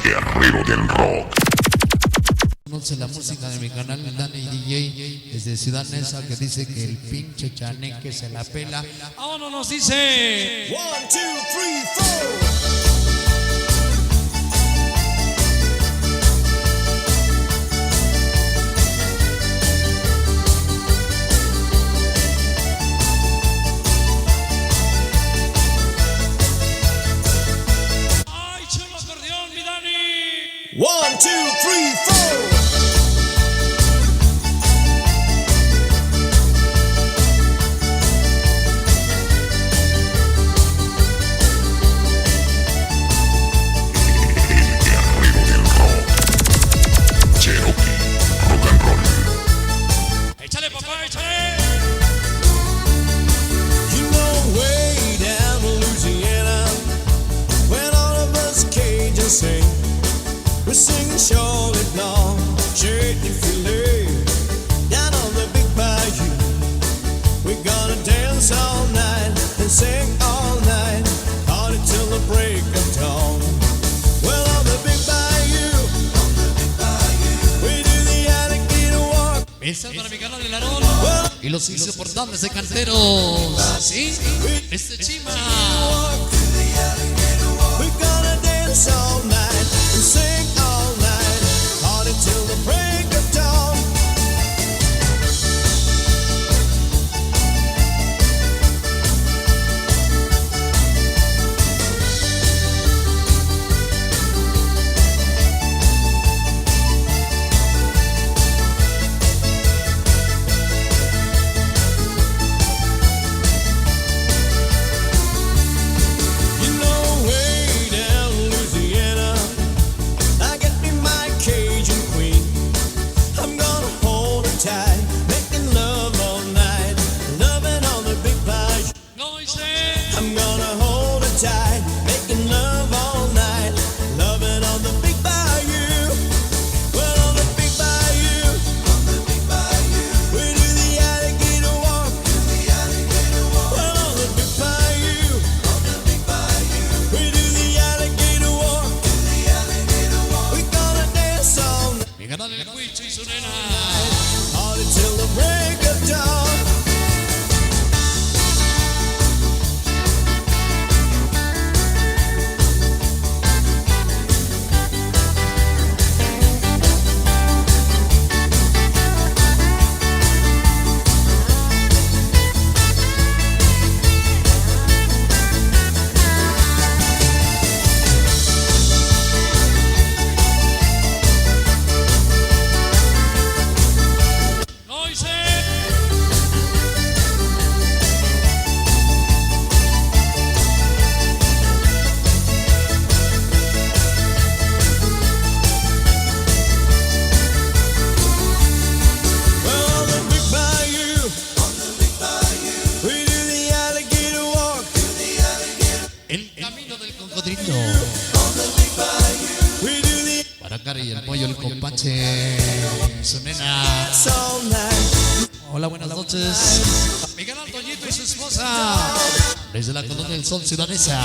guerrero del rock. Conoce la música de mi canal DANY DJ desde Ciudad Neza, que dice que el pinche chaneque se la pela. ¡Vámonos! Nos dice 1, 2, 3, 4. ¡ay, chulo acordeón, mi Dani! 1, 2, 3, 4. Cherokee, rock and roll. ¡Échale, papá, échale! You know, way down in Louisiana, when all of us Cajuns sing, we sing Charlotte Blanc, Cherokee Filet. Down on the big bayou, we're gonna dance all night and sing all night, party till the break of dawn. Well, on the big bayou, we do the alligator walk. Besos para mi canal de Larón y los insoportables de canteros. ¿Sí? Este chima. We're gonna dance all night and sing all night, party till the break of dawn. You know, way down in Louisiana, I get me my Cajun queen. I'm gonna hold her tight, making love all night, loving on the big bayou. No dice. I'm gonna hold her tight, making love all night, loving on the big bayou. Well, on the big bayou, we do the alligator walk. Well, on the big bayou, we do the alligator walk. We gonna dance all night, Mi canal el Cuicho y su nena. party till the break of dawn. No dice. Well, on the big bayou, we do the alligator walk. El camino del cocodrilo. We do the Para Cari y el pollo, el compache. Su nena. dance all night. Hola, buenas noches. Mi canal Toñito y su esposa. Desde la colonia del Sol, Ciudad Neza.